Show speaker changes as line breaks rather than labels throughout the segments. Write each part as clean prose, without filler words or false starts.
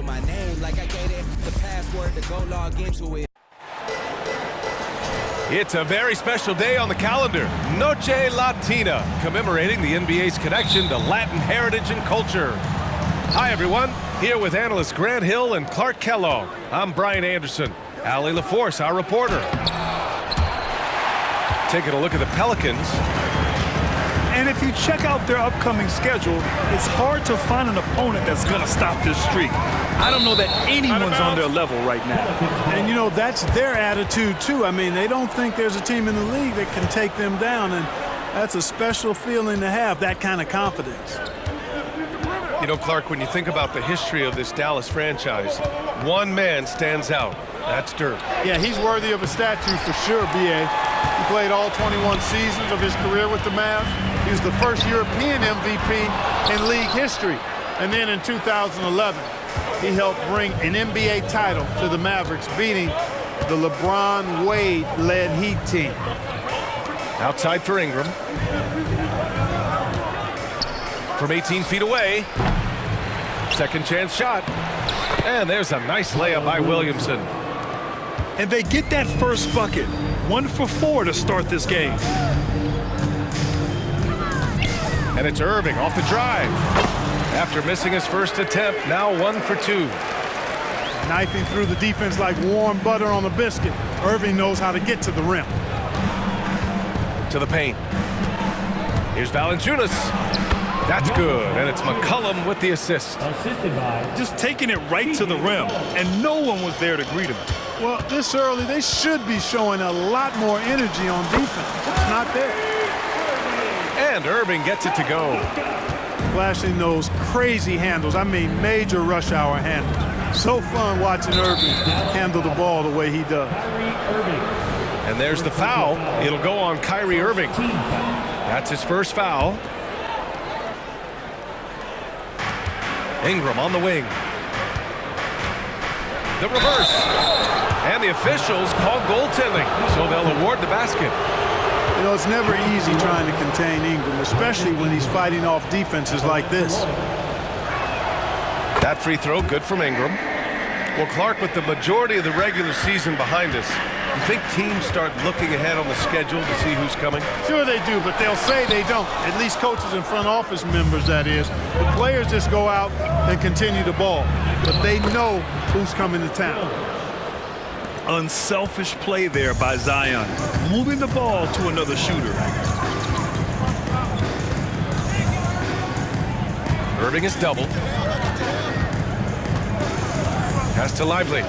my name like I gave it the password to go log into it.
It's a very special day on the calendar, Noche Latina, commemorating the NBA's connection to Latin heritage and culture. Hi, everyone. Here with analysts Grant Hill and Clark Kellogg. I'm Brian Anderson. Allie LaForce, our reporter. Taking a look at the Pelicans.
And if you check out their upcoming schedule, it's hard to find an opponent that's going to stop this streak. I don't know that anyone's on their level right now.
And, you know, that's their attitude, too. I mean, they don't think there's a team in the league that can take them down, and that's a special feeling to have, that kind of confidence.
You know, Clark, when you think about the history of this Dallas franchise, one man stands out. That's Dirk.
Yeah, he's worthy of a statue for sure, B.A. He played all 21 seasons of his career with the Mavs. He was the first European MVP in league history. And then in 2011, he helped bring an NBA title to the Mavericks, beating the LeBron Wade-led Heat team.
Outside for Ingram. From 18 feet away. Second chance shot. And there's a nice layup by Williamson.
And they get that first bucket. 1 for 4 to start this game.
And it's Irving off the drive. After missing his first attempt, now 1 for 2.
Knifing through the defense like warm butter on a biscuit. Irving knows how to get to the rim.
To the paint. Here's Valanciunas. That's good, and it's McCollum with the assist.
Just taking it right to the rim, and no one was there to greet him.
Well, this early, they should be showing a lot more energy on defense. It's not there.
And Irving gets it to go.
Flashing those crazy handles. I mean, major rush hour handles. So fun watching Irving handle the ball the way he does.
And there's the foul. It'll go on Kyrie Irving. That's his first foul. Ingram on the wing. The reverse. And the officials call goaltending, so they'll award the basket.
You know, it's never easy trying to contain Ingram, especially when he's fighting off defenses like this.
That free throw, good from Ingram. Well, Clark, with the majority of the regular season behind us, you think teams start looking ahead on the schedule to see who's coming?
Sure they do, but they'll say they don't. At least coaches and front office members, that is. The players just go out and continue to ball, but they know who's coming to town.
Unselfish play there by Zion, moving the ball to another shooter.
Irving is doubled. Pass to Lively.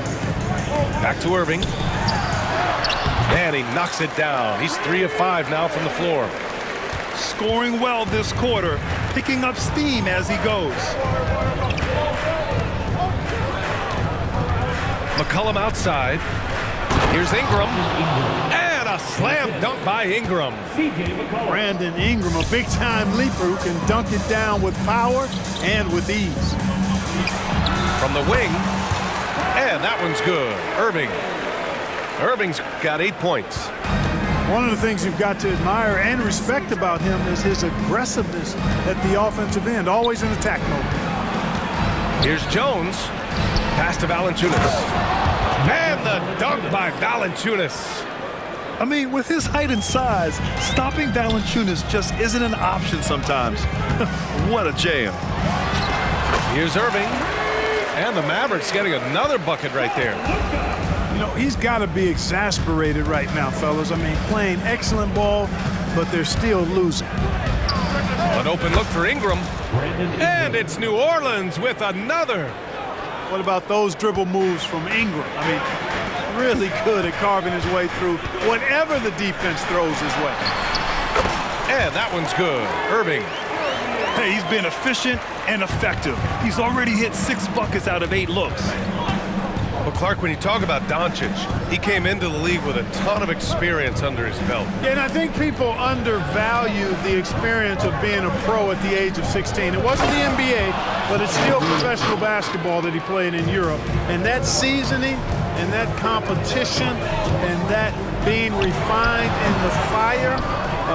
Back to Irving. And he knocks it down. He's 3 of 5 now from the floor.
Scoring well this quarter, picking up steam as he goes.
McCollum outside. Here's Ingram. And a slam dunk by Ingram.
Brandon Ingram, a big-time leaper who can dunk it down with power and with ease.
From the wing. And that one's good. Irving's got 8 points.
One of the things you've got to admire and respect about him is his aggressiveness at the offensive end, always in attack mode.
Here's Jones. Pass to Valanciunas. And the dunk by Valanciunas.
I mean, with his height and size, stopping Valanciunas just isn't an option sometimes. What a jam.
Here's Irving. And the Mavericks getting another bucket right there.
You know, he's got to be exasperated right now, fellas. I mean, playing excellent ball, but they're still losing.
An open look for Ingram. And it's New Orleans with another.
What about those dribble moves from Ingram? I mean, really good at carving his way through whatever the defense throws his way.
And that one's good. Irving.
Hey, he's been efficient and effective. He's already hit 6 buckets out of 8 looks.
Well, Clark, when you talk about Doncic, he came into the league with a ton of experience under his belt.
Yeah, and I think people undervalue the experience of being a pro at the age of 16. It wasn't the NBA, but it's still professional basketball that he played in Europe. And that seasoning and that competition and that being refined in the fire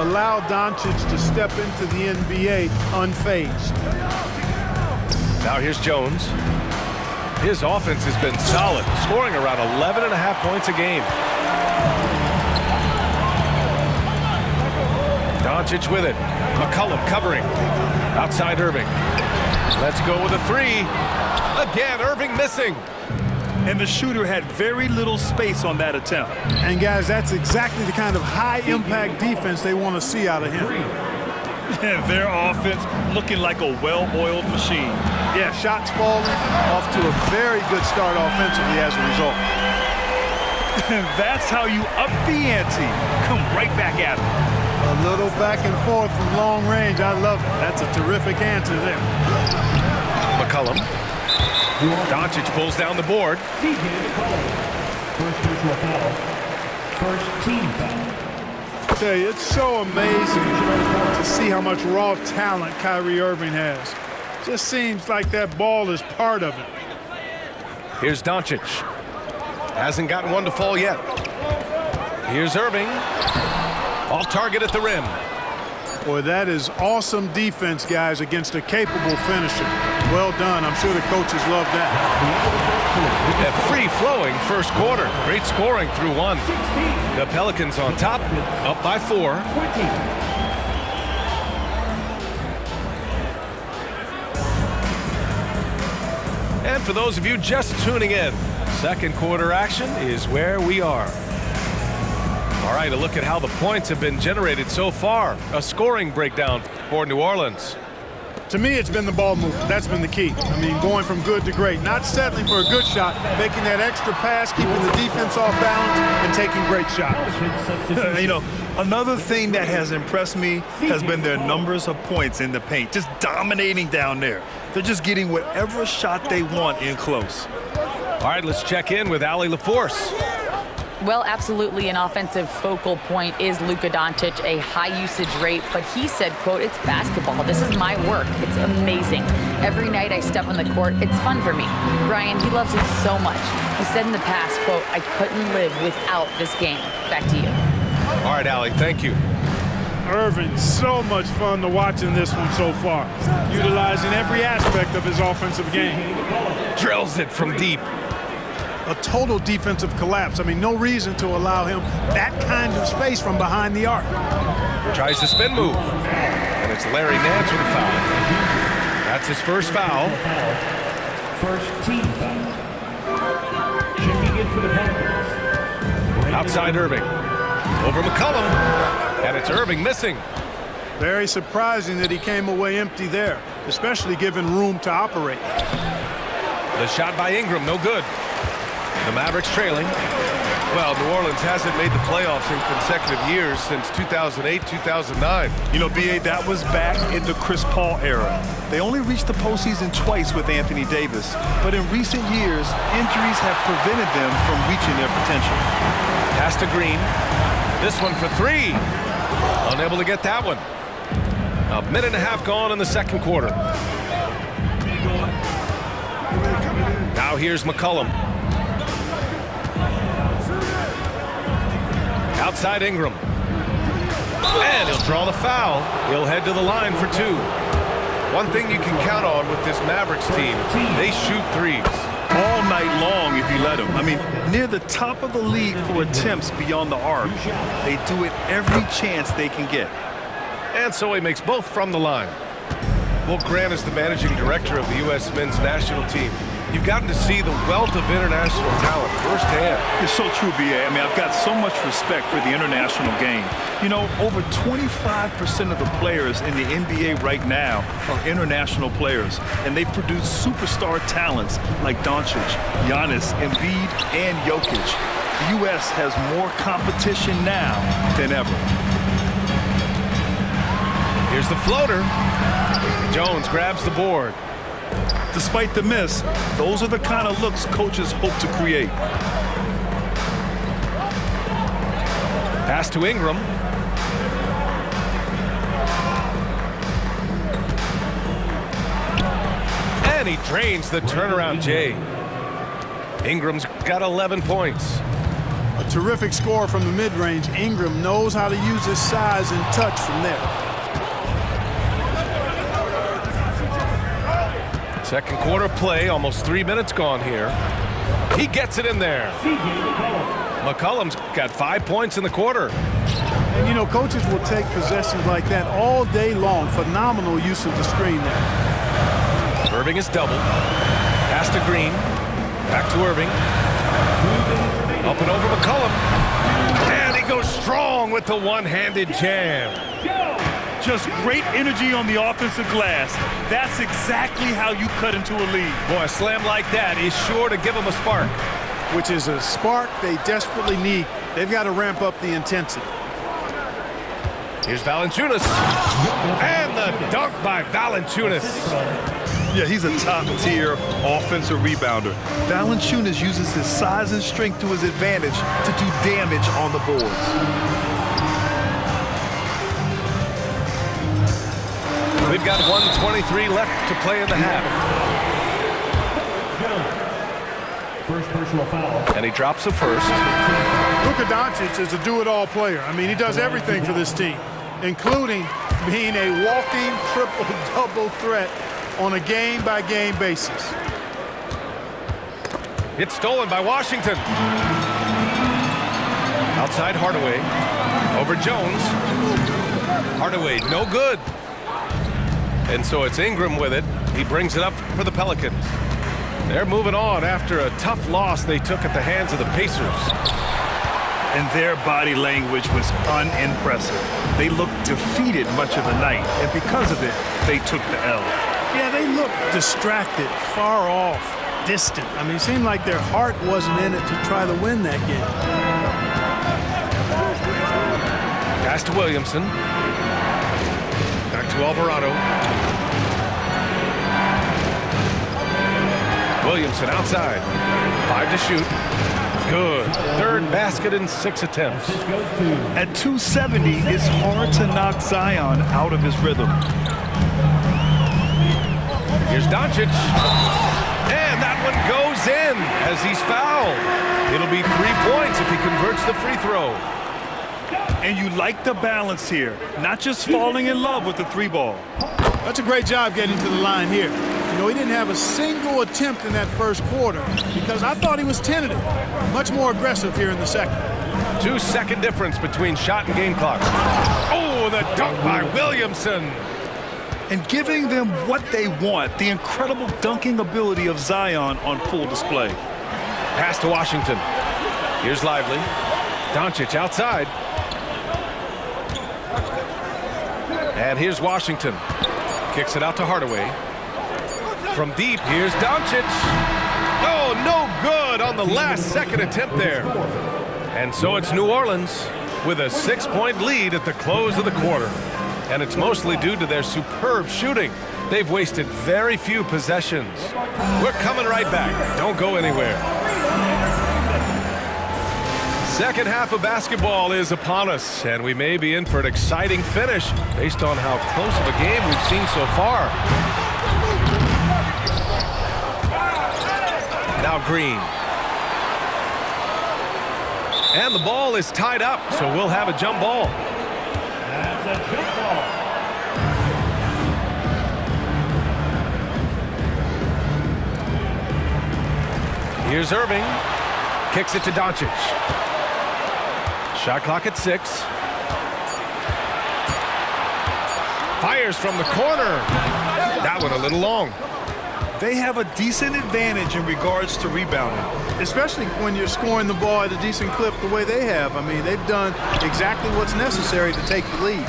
allowed Doncic to step into the NBA unfazed.
Now here's Jones. His offense has been solid, scoring around 11.5 points a game. Doncic with it. McCollum covering. Outside Irving. Let's go with a three. Again, Irving missing.
And the shooter had very little space on that attempt.
And guys, that's exactly the kind of high-impact defense they want to see out of him.
And their offense looking like a well-oiled machine.
Yeah, shots falling, off to a very good start offensively as a result.
And that's how you up the ante. Come right back at him.
A little back and forth from long range. I love it. That's a terrific answer there.
McCollum. Doncic pulls down the board.
First personal foul. First team foul.
I tell you, it's so amazing to see how much raw talent Kyrie Irving has. Just seems like that ball is part of it.
Here's Doncic. Hasn't gotten one to fall yet. Here's Irving. Off target at the rim.
Boy, that is awesome defense, guys, against a capable finisher. Well done. I'm sure the coaches love that.
A free-flowing first quarter. Great scoring through one. The Pelicans on top, up by 4. And for those of you just tuning in, second quarter action is where we are. All right, a look at how the points have been generated so far. A scoring breakdown for New Orleans.
To me, it's been the ball movement. That's been the key. I mean, going from good to great. Not settling for a good shot, making that extra pass, keeping the defense off balance, and taking great shots.
You know, another thing that has impressed me has been their numbers of points in the paint. Just dominating down there. They're just getting whatever shot they want in close.
All right, let's check in with Allie LaForce.
Well, absolutely an offensive focal point is Luka Doncic, a high usage rate, but he said, quote, "It's basketball. This is my work. It's amazing. Every night I step on the court, it's fun for me." Brian, he loves it so much. He said in the past, quote, "I couldn't live without this game." Back to you.
All right, Allie, thank you.
Irving, so much fun to watch in this one so far. Utilizing every aspect of his offensive game.
Drills it from deep.
A total defensive collapse. I mean, no reason to allow him that kind of space from behind the arc.
Tries the spin move. And it's Larry Nance with a foul. That's his first foul.
First team foul. Checking in for the Pelicans.
Outside Irving. Over McCollum. And it's Irving missing.
Very surprising that he came away empty there, especially given room to operate.
The shot by Ingram, no good. The Mavericks trailing. Well, New Orleans hasn't made the playoffs in consecutive years since 2008-2009.
You know, B.A., that was back in the Chris Paul era. They only reached the postseason twice with Anthony Davis, but in recent years, injuries have prevented them from reaching their potential.
Pass to Green. This one for 3. Unable to get that one. A minute and a half gone in the second quarter. Now here's McCollum. Outside Ingram. And he'll draw the foul. He'll head to the line for 2. One thing you can count on with this Mavericks team, they shoot threes.
All night long if you let them. I mean, near the top of the league for attempts beyond the arc. They do it every chance they can get.
And so he makes both from the line. Will Grant is the managing director of the U.S. men's national team. You've gotten to see the wealth of international talent firsthand.
It's so true, B.A. I mean, I've got so much respect for the international game. You know, over 25% of the players in the NBA right now are international players, and they produce superstar talents like Doncic, Giannis, Embiid, and Jokic. The U.S. has more competition now than ever.
Here's the floater. Jones grabs the board.
Despite the miss, those are the kind of looks coaches hope to create.
Pass to Ingram. And he drains the turnaround J. Ingram's got 11 points.
A terrific score from the mid-range. Ingram knows how to use his size and touch from there.
Second quarter play, almost 3 minutes gone here. He gets it in there. McCollum's got 5 points in the quarter.
And, you know, coaches will take possessions like that all day long. Phenomenal use of the screen there.
Irving is doubled. Pass to Green. Back to Irving. Up and over McCollum. And he goes strong with the one-handed jam.
Just great energy on the offensive glass. That's exactly how you cut into a lead.
Boy, a slam like that is sure to give him a spark.
Which is a spark they desperately need. They've got to ramp up the intensity.
Here's Valanciunas. And the dunk by Valanciunas.
Yeah, he's a top-tier offensive rebounder. Valanciunas uses his size and strength to his advantage to do damage on the boards.
We've got 1:23 left to play in the half.
First personal foul.
And he drops the first.
Luka Doncic is a do-it-all player. I mean, he does everything for this team, including being a walking triple-double threat on a game-by-game basis.
It's stolen by Washington. Outside Hardaway. Over Jones. Hardaway, no good. And so it's Ingram with it. He brings it up for the Pelicans. They're moving on after a tough loss they took at the hands of the Pacers.
And their body language was unimpressive. They looked defeated much of the night, and because of it, they took the L.
Yeah, they looked distracted, far off, distant. I mean, it seemed like their heart wasn't in it to try to win that game.
Pass to Williamson. Back to Alvarado. Williamson outside. 5 to shoot. Good. Third basket in 6 attempts.
At 270, it's hard to knock Zion out of his rhythm.
Here's Doncic. And that one goes in as he's fouled. It'll be 3 points if he converts the free throw.
And you like the balance here, not just falling in love with the 3-ball.
That's a great job getting to the line here. You know, he didn't have a single attempt in that first quarter because I thought he was tentative. Much more aggressive here in the second.
2-second difference between shot and game clock. Oh, the dunk by Williamson.
And giving them what they want, the incredible dunking ability of Zion on full display.
Pass to Washington. Here's Lively. Doncic outside. And here's Washington. Kicks it out to Hardaway. From deep, here's Doncic. Oh, no good on the last second attempt there. And so it's New Orleans with a 6-point lead at the close of the quarter. And it's mostly due to their superb shooting. They've wasted very few possessions. We're coming right back. Don't go anywhere. Second half of basketball is upon us, and we may be in for an exciting finish based on how close of a game we've seen so far. Now Green. And the ball is tied up, so we'll have a jump ball.
That's a jump ball.
Here's Irving. Kicks it to Doncic. Shot clock at 6. Fires from the corner. That one a little long.
They have a decent advantage in regards to rebounding.
Especially when you're scoring the ball at a decent clip the way they have. I mean, they've done exactly what's necessary to take the lead.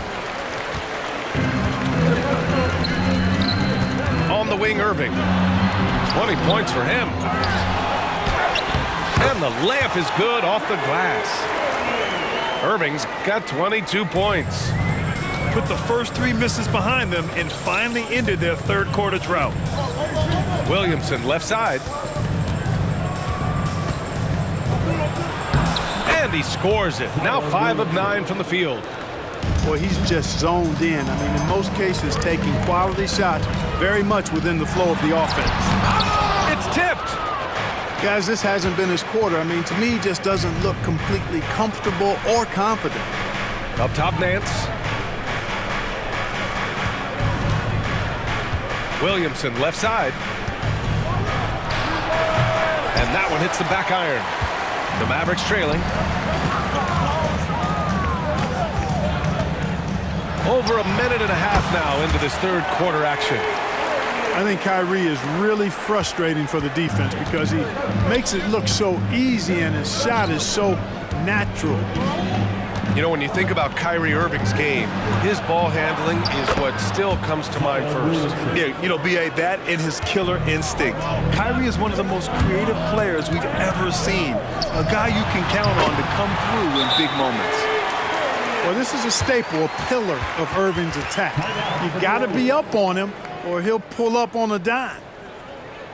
On the wing, Irving. 20 points for him. And the layup is good off the glass. Irving's got 22 points.
Put the first 3 misses behind them and finally ended their third quarter drought.
Williamson left side. And he scores it. Now 5 of 9 from the field.
Boy, he's just zoned in. I mean, in most cases, taking quality shots very much within the flow of the offense.
It's tipped.
Guys, this hasn't been his quarter. I mean, to me, he just doesn't look completely comfortable or confident.
Up top, Nance. Williamson left side. And that one hits the back iron. The Mavericks trailing. Over a minute and a half now into this third quarter action.
I think Kyrie is really frustrating for the defense because he makes it look so easy and his shot is so natural.
You know, when you think about Kyrie Irving's game, his ball handling is what still comes to mind first.
Yeah, you know, B.A., that and his killer instinct. Kyrie is one of the most creative players we've ever seen. A guy you can count on to come through in big moments.
Well, this is a staple, a pillar of Irving's attack. You've got to be up on him or he'll pull up on a dime.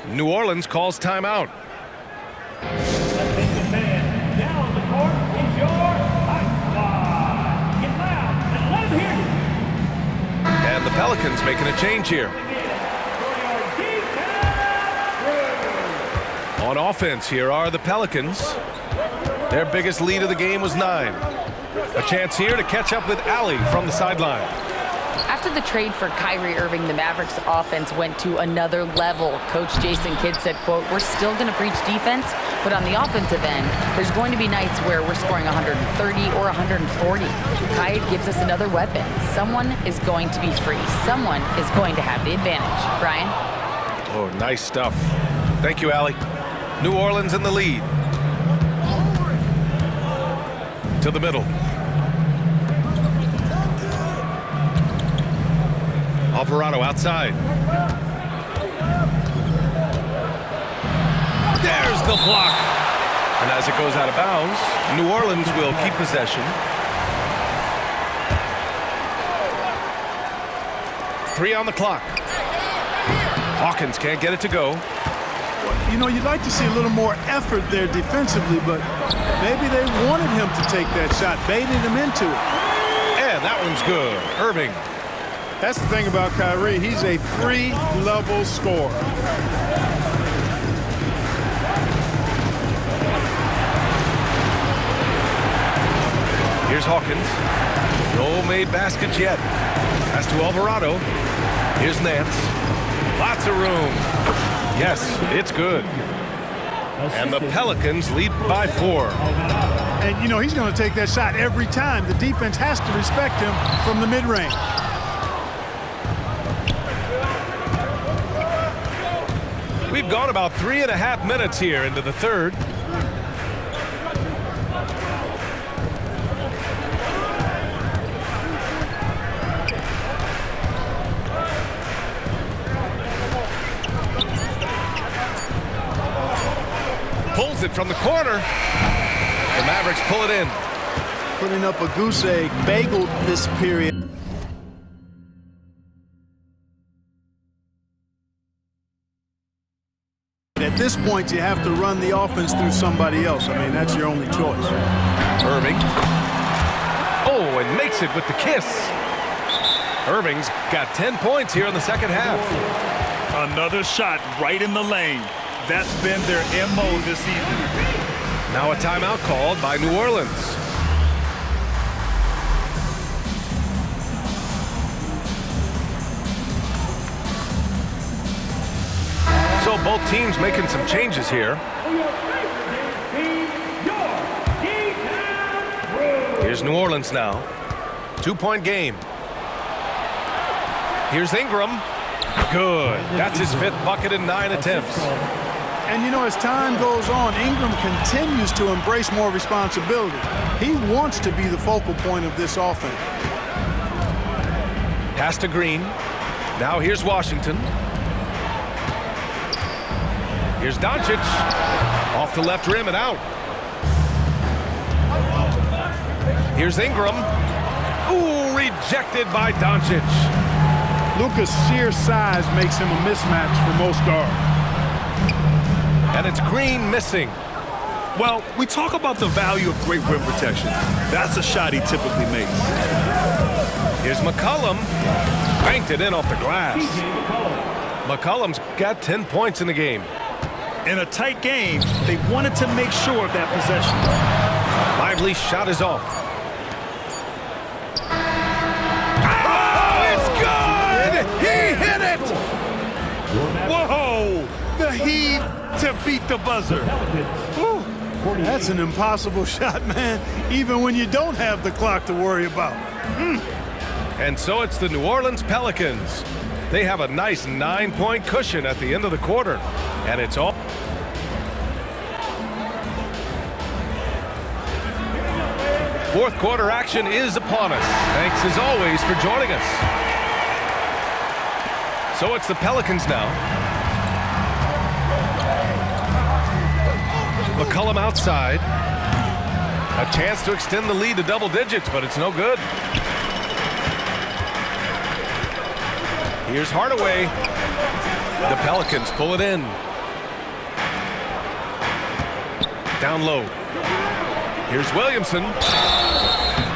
New Orleans calls timeout.
Attention fans, now on the court is your Ice Squad. Get loud and let them hear you.
And the Pelicans making a change here. On offense, here are the Pelicans. Their biggest lead of the game was 9. A chance here to catch up with Allie from the sideline.
After the trade for Kyrie Irving, the Mavericks offense went to another level. Coach Jason Kidd said, quote, "We're still going to preach defense, but on the offensive end, there's going to be nights where we're scoring 130 or 140. Kyrie gives us another weapon. Someone is going to be free. Someone is going to have the advantage." Brian?
Oh, nice stuff. Thank you, Allie. New Orleans in the lead. To the middle. Alvarado outside. There's the block. And as it goes out of bounds, New Orleans will keep possession. 3 on the clock. Hawkins can't get it to go.
You know, you'd like to see a little more effort there defensively, but maybe they wanted him to take that shot, baited him into it.
And that one's good. Irving.
That's the thing about Kyrie. He's a three-level scorer.
Here's Hawkins. No made baskets yet. Pass to Alvarado. Here's Nance. Lots of room. Yes, it's good. And the Pelicans lead by 4.
And, you know, he's going to take that shot every time. The defense has to respect him from the mid-range.
We've gone about 3.5 minutes here into the third. Pulls it from the corner. The Mavericks pull it in.
Putting up a goose egg, bageled this period. At this point, you have to run the offense through somebody else. I mean, that's your only choice.
Irving. Oh, and makes it with the kiss. Irving's got 10 points here in the second half.
Another shot right in the lane. That's been their MO this season.
Now a timeout called by New Orleans. So both teams making some changes here. Here's New Orleans now. 2-point game. Here's Ingram. Good. That's his 5th bucket in 9 attempts.
And, you know, as time goes on, Ingram continues to embrace more responsibility. He wants to be the focal point of this offense.
Pass to Green. Now here's Washington. Here's Doncic. Off the left rim and out. Here's Ingram. Ooh, rejected by Doncic.
Luka's sheer size makes him a mismatch for most guards.
And it's Green missing.
Well, we talk about the value of great rim protection. That's a shot he typically makes.
Here's McCollum. Banked it in off the glass. McCollum's got 10 points in the game.
In a tight game, they wanted to make sure of that possession.
Lively shot is off. Oh, it's good! He hit it!
Whoa! The Heat to beat the buzzer.
Whew. That's an impossible shot, man, even when you don't have the clock to worry about.
And so it's the New Orleans Pelicans. They have a nice 9-point cushion at the end of the quarter. And it's all. Fourth quarter action is upon us. Thanks as always for joining us. So it's the Pelicans now. McCollum outside. A chance to extend the lead to double digits, but it's no good. Here's Hardaway. The Pelicans pull it in. Down low. Here's Williamson.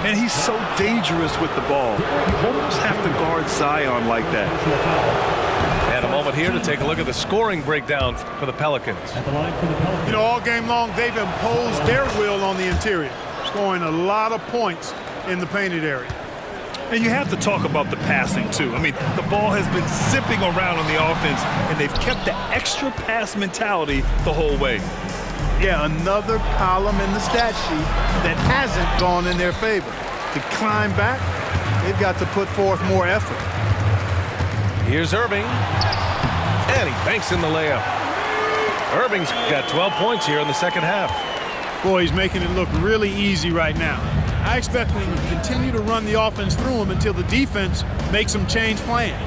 And he's so dangerous with the ball. You almost have to guard Zion like that.
And a moment here to take a look at the scoring breakdown for the Pelicans.
You know, all game long, they've imposed their will on the interior, scoring a lot of points in the painted area.
And you have to talk about the passing, too. I mean, the ball has been zipping around on the offense, and they've kept the extra pass mentality the whole way.
Yeah, another column in the stat sheet that hasn't gone in their favor. To climb back, they've got to put forth more effort.
Here's Irving. And he banks in the layup. Irving's got 12 points here in the second half.
Boy, he's making it look really easy right now. I expect them to continue to run the offense through him until the defense makes them change plans.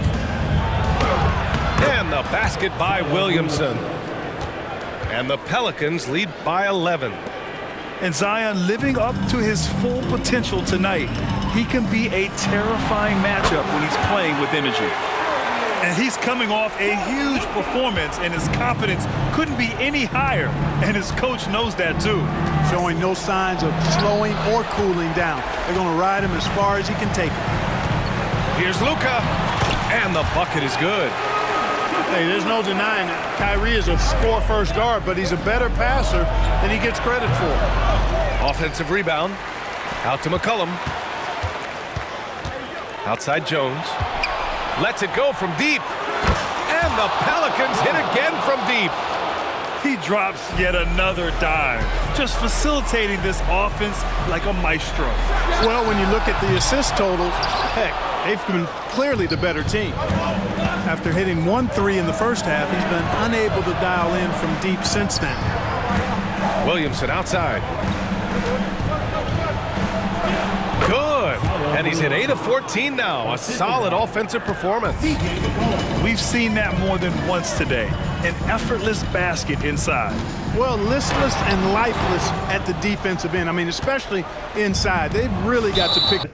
And the basket by Williamson. And the Pelicans lead by 11.
And Zion living up to his full potential tonight. He can be a terrifying matchup when he's playing with energy. And he's coming off a huge performance, and his confidence couldn't be any higher. And his coach knows that, too.
Showing no signs of slowing or cooling down. They're going to ride him as far as he can take him.
Here's Luka. And the bucket is good.
Hey, there's no denying it. Kyrie is a score-first guard, but he's a better passer than he gets credit for.
Offensive rebound. Out to McCollum. Outside Jones. Lets it go from deep. And the Pelicans hit again from deep.
He drops yet another dime, just facilitating this offense like a maestro.
Well, when you look at the assist totals, heck, they've been clearly the better team. After hitting 1 3 in the first half, he's been unable to dial in from deep since then.
Williamson outside. Good. And he's hit 8 of 14 now. A solid offensive performance.
We've seen that more than once today. An effortless basket inside.
Well, listless and lifeless at the defensive end. I mean, especially inside. They've really got to pick.